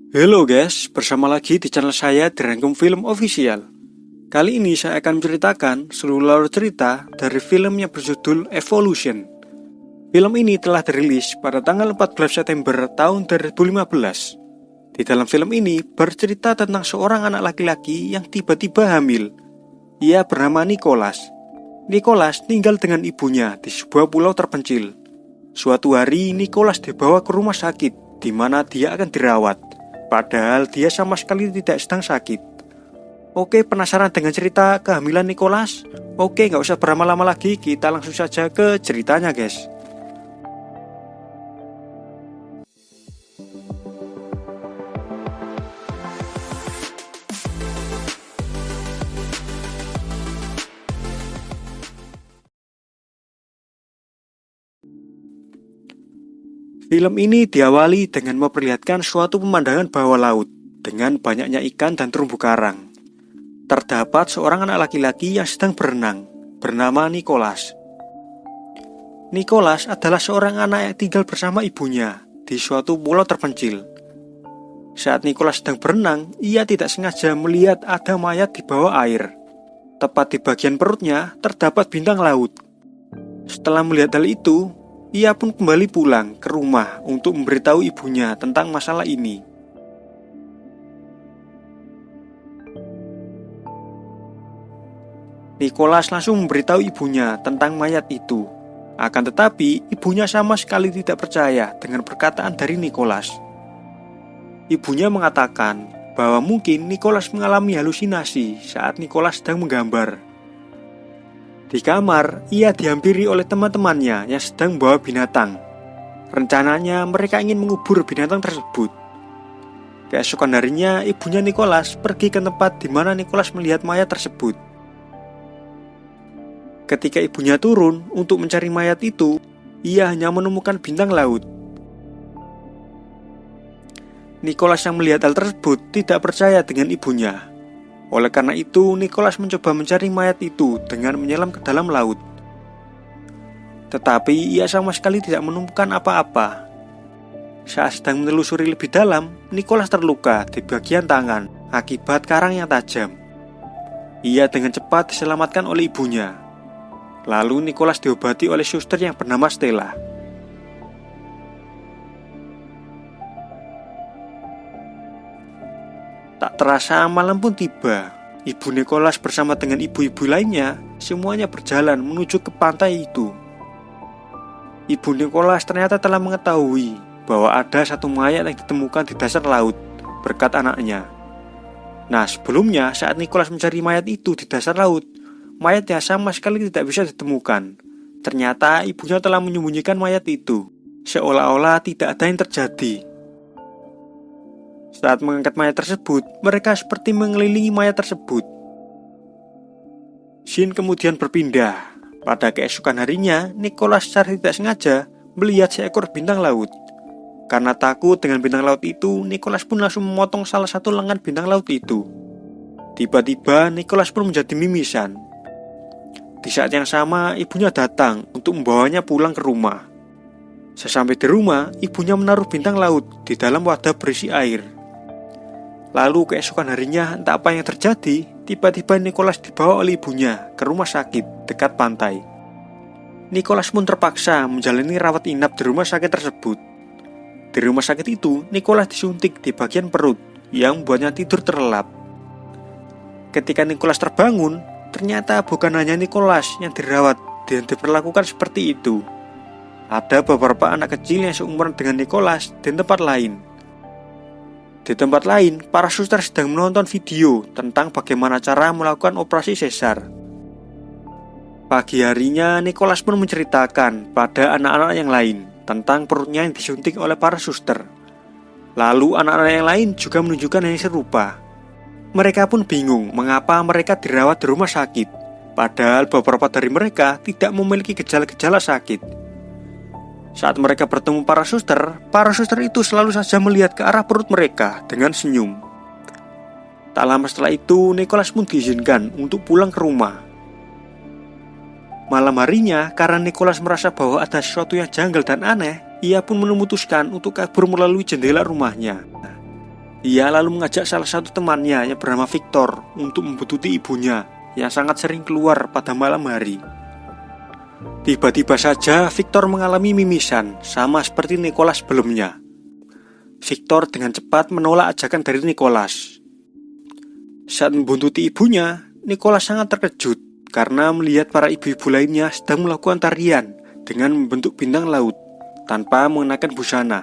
Halo guys, bersama lagi di channel saya The Rangkum Film Official. Kali ini saya akan menceritakan seluruh alur cerita dari film yang berjudul Evolution. Film ini telah dirilis pada tanggal 14 September tahun 2015. Di dalam film ini bercerita tentang seorang anak laki-laki yang tiba-tiba hamil. Ia bernama Nicholas. Nicholas tinggal dengan ibunya di sebuah pulau terpencil. Suatu hari Nicholas dibawa ke rumah sakit di mana dia akan dirawat. Padahal dia sama sekali tidak sedang sakit. Oke, penasaran dengan cerita kehamilan Nicholas? Oke, gak usah berlama-lama lagi, kita langsung saja ke ceritanya guys. Film ini diawali dengan memperlihatkan suatu pemandangan bawah laut dengan banyaknya ikan dan terumbu karang. Terdapat seorang anak laki-laki yang sedang berenang, bernama Nicholas. Nicholas adalah seorang anak yang tinggal bersama ibunya di suatu pulau terpencil. Saat Nicholas sedang berenang, ia tidak sengaja melihat ada mayat di bawah air. Tepat di bagian perutnya terdapat bintang laut. Setelah melihat hal itu, ia pun kembali pulang ke rumah untuk memberitahu ibunya tentang masalah ini. Nicholas langsung memberitahu ibunya tentang mayat itu. Akan tetapi, ibunya sama sekali tidak percaya dengan perkataan dari Nicholas. Ibunya mengatakan bahwa mungkin Nicholas mengalami halusinasi saat Nicholas sedang menggambar. Di kamar, ia dihampiri oleh teman-temannya yang sedang membawa binatang. Rencananya mereka ingin mengubur binatang tersebut. Keesokan harinya, ibunya Nicholas pergi ke tempat di mana Nicholas melihat mayat tersebut. Ketika ibunya turun untuk mencari mayat itu, ia hanya menemukan bintang laut. Nicholas yang melihat hal tersebut tidak percaya dengan ibunya. Oleh karena itu, Nicholas mencoba mencari mayat itu dengan menyelam ke dalam laut. Tetapi ia sama sekali tidak menemukan apa-apa. Saat sedang menelusuri lebih dalam, Nicholas terluka di bagian tangan akibat karang yang tajam. Ia dengan cepat diselamatkan oleh ibunya. Lalu Nicholas diobati oleh suster yang bernama Stella. Tak terasa malam pun tiba. Ibu Nicholas bersama dengan ibu-ibu lainnya semuanya berjalan menuju ke pantai itu. Ibu Nicholas ternyata telah mengetahui bahwa ada satu mayat yang ditemukan di dasar laut berkat anaknya. Nah, sebelumnya saat Nicholas mencari mayat itu di dasar laut, mayatnya sama sekali tidak bisa ditemukan. Ternyata ibunya telah menyembunyikan mayat itu, seolah-olah tidak ada yang terjadi. Saat mengangkat mayat tersebut, mereka seperti mengelilingi mayat tersebut. Scene kemudian berpindah. Pada keesokan harinya, Nicholas secara tidak sengaja melihat seekor bintang laut. Karena takut dengan bintang laut itu, Nicholas pun langsung memotong salah satu lengan bintang laut itu. Tiba-tiba, Nicholas pun menjadi mimisan. Di saat yang sama, ibunya datang untuk membawanya pulang ke rumah. Sesampai di rumah, ibunya menaruh bintang laut di dalam wadah berisi air. Lalu keesokan harinya entah apa yang terjadi, tiba-tiba Nicholas dibawa oleh ibunya ke rumah sakit dekat pantai. Nicholas pun terpaksa menjalani rawat inap di rumah sakit tersebut. Di rumah sakit itu, Nicholas disuntik di bagian perut yang membuatnya tidur terlelap. Ketika Nicholas terbangun, ternyata bukan hanya Nicholas yang dirawat dan diperlakukan seperti itu. Ada beberapa anak kecil yang seumuran dengan Nicholas di tempat lain. Di tempat lain, para suster sedang menonton video tentang bagaimana cara melakukan operasi sesar. Pagi harinya, Nicholas pun menceritakan pada anak-anak yang lain tentang perutnya yang disuntik oleh para suster. Lalu anak-anak yang lain juga menunjukkan hal yang serupa. Mereka pun bingung mengapa mereka dirawat di rumah sakit, padahal beberapa dari mereka tidak memiliki gejala-gejala sakit. Saat mereka bertemu para suster itu selalu saja melihat ke arah perut mereka dengan senyum. Tak lama setelah itu, Nicholas pun diizinkan untuk pulang ke rumah. Malam harinya, karena Nicholas merasa bahwa ada sesuatu yang janggal dan aneh, ia pun memutuskan untuk kabur melalui jendela rumahnya. Ia lalu mengajak salah satu temannya yang bernama Victor untuk membuntuti ibunya yang sangat sering keluar pada malam hari. Tiba-tiba saja Victor mengalami mimisan sama seperti Nicholas sebelumnya. Victor dengan cepat menolak ajakan dari Nicholas. Saat membuntuti ibunya, Nicholas sangat terkejut karena melihat para ibu-ibu lainnya sedang melakukan tarian dengan membentuk bintang laut tanpa mengenakan busana.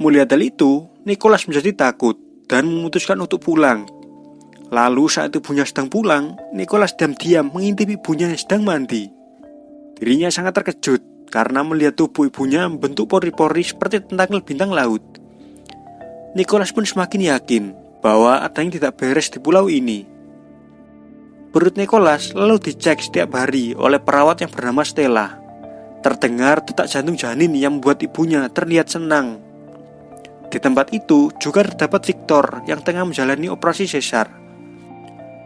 Melihat hal itu, Nicholas menjadi takut dan memutuskan untuk pulang. Lalu saat ibunya sedang pulang, Nicholas diam-diam mengintip ibunya yang sedang mandi. Dirinya sangat terkejut karena melihat tubuh ibunya membentuk pori-pori seperti tentakel bintang laut. Nicholas pun semakin yakin bahwa ada yang tidak beres di pulau ini. Perut Nicholas lalu dicek setiap hari oleh perawat yang bernama Stella. Terdengar detak jantung janin yang membuat ibunya terlihat senang. Di tempat itu juga terdapat Victor yang tengah menjalani operasi sesar.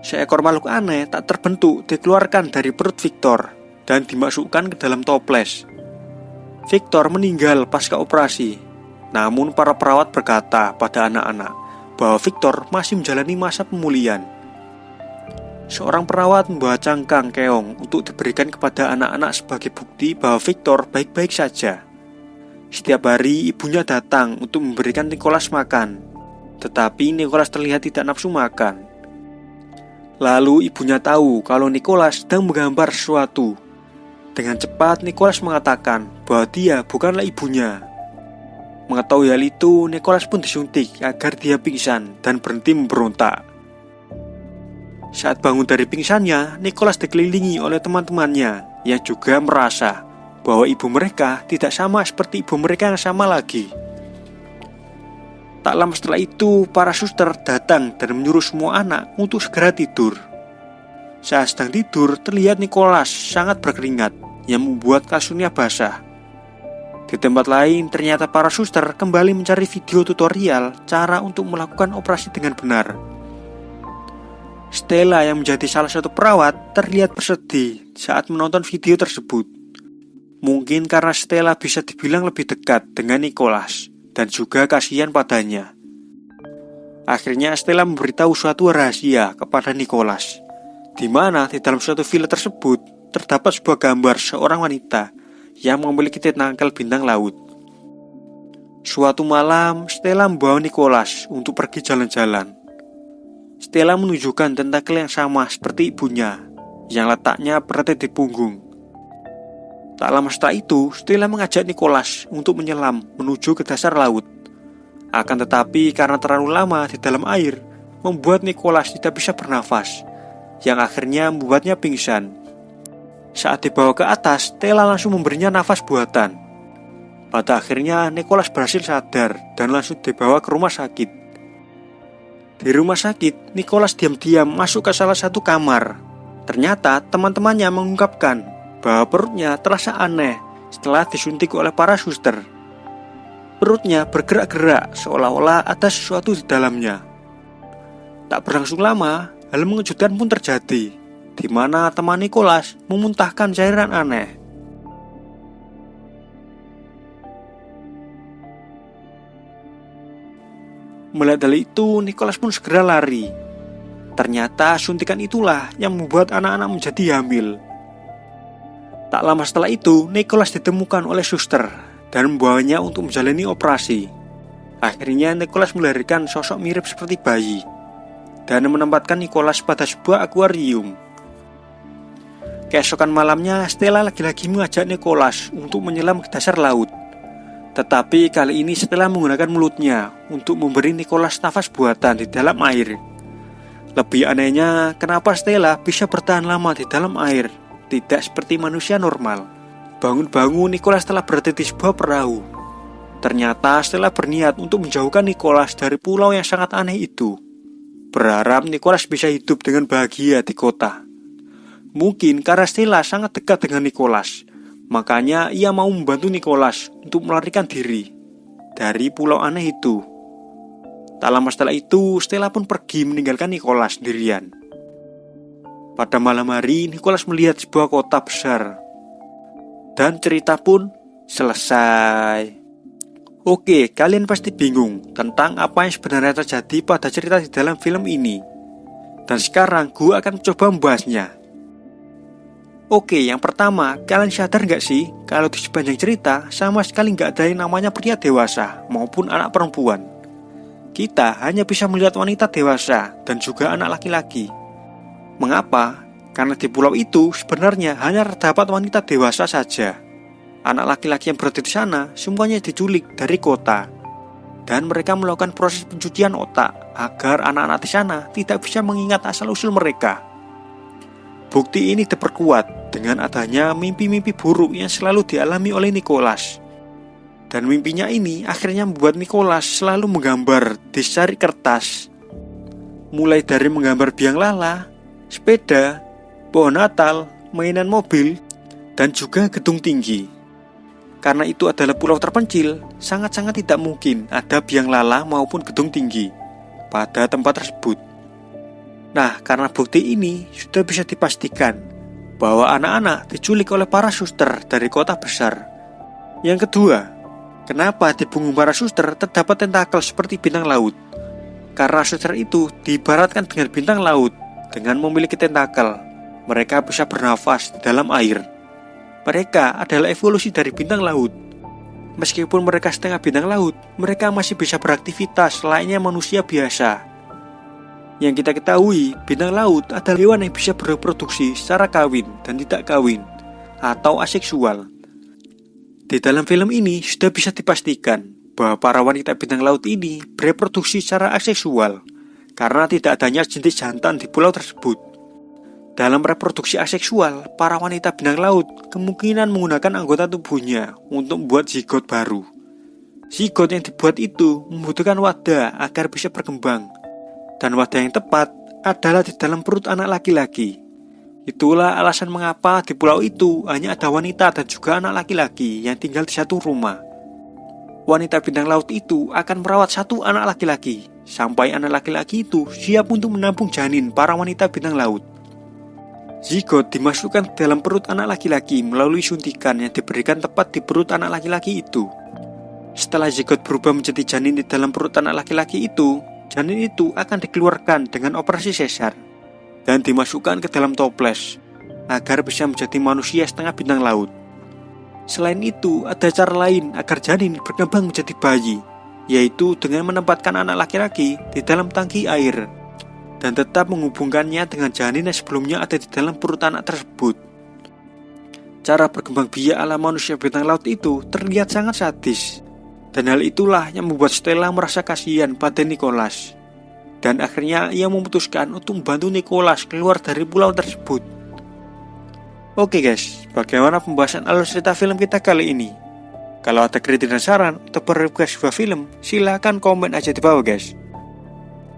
Seekor makhluk aneh tak terbentuk dikeluarkan dari perut Victor dan dimasukkan ke dalam toples. Victor meninggal pasca operasi. Namun para perawat berkata pada anak-anak bahwa Victor masih menjalani masa pemulihan. Seorang perawat membawa cangkang keong untuk diberikan kepada anak-anak sebagai bukti bahwa Victor baik-baik saja. Setiap hari ibunya datang untuk memberikan Nicholas makan, tetapi Nicholas terlihat tidak nafsu makan. Lalu ibunya tahu kalau Nicholas sedang menggambar sesuatu. Dengan cepat Nicholas mengatakan bahwa dia bukanlah ibunya. Mengetahui hal itu, Nicholas pun disuntik agar dia pingsan dan berhenti memberontak. Saat bangun dari pingsannya, Nicholas dikelilingi oleh teman-temannya yang juga merasa bahwa ibu mereka tidak sama seperti ibu mereka yang sama lagi. Tak lama setelah itu, para suster datang dan menyuruh semua anak untuk segera tidur. Saat sedang tidur, terlihat Nicholas sangat berkeringat yang membuat kasurnya basah. Di tempat lain, ternyata para suster kembali mencari video tutorial cara untuk melakukan operasi dengan benar. Stella yang menjadi salah satu perawat terlihat bersedih saat menonton video tersebut. Mungkin karena Stella bisa dibilang lebih dekat dengan Nicholas dan juga kasihan padanya. Akhirnya Stella memberitahu suatu rahasia kepada Nicholas, di mana di dalam suatu villa tersebut terdapat sebuah gambar seorang wanita yang memiliki tentakel bintang laut. Suatu malam, Stella membawa Nicholas untuk pergi jalan-jalan. Stella menunjukkan tentakel yang sama seperti ibunya, yang letaknya berada di punggung. Tak lama setelah itu, Stella mengajak Nicholas untuk menyelam menuju ke dasar laut. Akan tetapi karena terlalu lama di dalam air, membuat Nicholas tidak bisa bernafas, yang akhirnya membuatnya pingsan. Saat dibawa ke atas, Stella langsung memberinya nafas buatan. Pada akhirnya, Nicholas berhasil sadar dan langsung dibawa ke rumah sakit. Di rumah sakit, Nicholas diam-diam masuk ke salah satu kamar. Ternyata teman-temannya mengungkapkan bahwa perutnya terasa aneh setelah disuntik oleh para suster. Perutnya bergerak-gerak seolah-olah ada sesuatu di dalamnya. Tak berlangsung lama, hal mengejutkan pun terjadi, di mana teman Nicholas memuntahkan cairan aneh. Melihat hal itu, Nicholas pun segera lari. Ternyata suntikan itulah yang membuat anak-anak menjadi hamil. Tak lama setelah itu, Nicholas ditemukan oleh suster dan membawanya untuk menjalani operasi. Akhirnya Nicholas melahirkan sosok mirip seperti bayi dan menempatkan Nicholas pada sebuah akuarium. Keesokan malamnya, Stella lagi-lagi mengajak Nicholas untuk menyelam ke dasar laut. Tetapi kali ini Stella menggunakan mulutnya untuk memberi Nicholas nafas buatan di dalam air. Lebih anehnya, kenapa Stella bisa bertahan lama di dalam air, tidak seperti manusia normal. Bangun-bangun, Nicholas telah berada di sebuah perahu. Ternyata Stella berniat untuk menjauhkan Nicholas dari pulau yang sangat aneh itu, berharap Nicholas bisa hidup dengan bahagia di kota. Mungkin karena Stella sangat dekat dengan Nicholas, makanya ia mau membantu Nicholas untuk melarikan diri dari pulau aneh itu. Tak lama setelah itu, Stella pun pergi meninggalkan Nicholas sendirian. Pada malam hari, Nicholas melihat sebuah kota besar. Dan cerita pun selesai. Oke, kalian pasti bingung tentang apa yang sebenarnya terjadi pada cerita di dalam film ini. Dan sekarang gue akan mencoba membahasnya. Oke, yang pertama, kalian sadar gak sih kalau di sepanjang cerita sama sekali gak ada yang namanya pria dewasa maupun anak perempuan. Kita hanya bisa melihat wanita dewasa dan juga anak laki-laki. Mengapa? Karena di pulau itu sebenarnya hanya terdapat wanita dewasa saja. Anak laki-laki yang berada di sana semuanya diculik dari kota. Dan mereka melakukan proses pencucian otak agar anak-anak di sana tidak bisa mengingat asal-usul mereka. Bukti ini diperkuat dengan adanya mimpi-mimpi buruk yang selalu dialami oleh Nicholas. Dan mimpinya ini akhirnya membuat Nicholas selalu menggambar di secari kertas. Mulai dari menggambar biang lala, sepeda, pohon Natal, mainan mobil, dan juga gedung tinggi. Karena itu adalah pulau terpencil, sangat-sangat tidak mungkin ada biang lala maupun gedung tinggi pada tempat tersebut. Nah, karena bukti ini sudah bisa dipastikan bahwa anak-anak diculik oleh para suster dari kota besar. Yang kedua, kenapa di punggung para suster terdapat tentakel seperti bintang laut? Karena suster itu diibaratkan dengan bintang laut dengan memiliki tentakel. Mereka bisa bernafas di dalam air. Mereka adalah evolusi dari bintang laut. Meskipun mereka setengah bintang laut, mereka masih bisa beraktivitas layaknya manusia biasa. Yang kita ketahui, bintang laut adalah hewan yang bisa bereproduksi secara kawin dan tidak kawin, atau aseksual. Di dalam film ini sudah bisa dipastikan bahwa para wanita bintang laut ini bereproduksi secara aseksual, karena tidak adanya jenis jantan di pulau tersebut. Dalam reproduksi aseksual, para wanita bintang laut kemungkinan menggunakan anggota tubuhnya untuk membuat zigot baru. Zigot yang dibuat itu membutuhkan wadah agar bisa berkembang. Dan wadah yang tepat adalah di dalam perut anak laki-laki. Itulah alasan mengapa di pulau itu hanya ada wanita dan juga anak laki-laki yang tinggal di satu rumah. Wanita bintang laut itu akan merawat satu anak laki-laki, sampai anak laki-laki itu siap untuk menampung janin para wanita bintang laut. Zigot dimasukkan ke dalam perut anak laki-laki melalui suntikan yang diberikan tepat di perut anak laki-laki itu. Setelah zigot berubah menjadi janin di dalam perut anak laki-laki itu, janin itu akan dikeluarkan dengan operasi sesar dan dimasukkan ke dalam toples agar bisa menjadi manusia setengah bintang laut. Selain itu, ada cara lain agar janin berkembang menjadi bayi, yaitu dengan menempatkan anak laki-laki di dalam tangki air dan tetap menghubungkannya dengan janin yang sebelumnya ada di dalam perut anak tersebut. Cara berkembang biak ala manusia bintang laut itu terlihat sangat sadis, dan hal itulah yang membuat Stella merasa kasihan pada Nicholas. Dan akhirnya ia memutuskan untuk membantu Nicholas keluar dari pulau tersebut. Oke guys, bagaimana pembahasan alur cerita film kita kali ini? Kalau ada kritik dan saran atau request sebuah film, silahkan komen aja di bawah guys.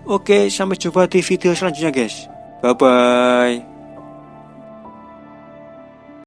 Oke, sampai jumpa di video selanjutnya guys. Bye-bye.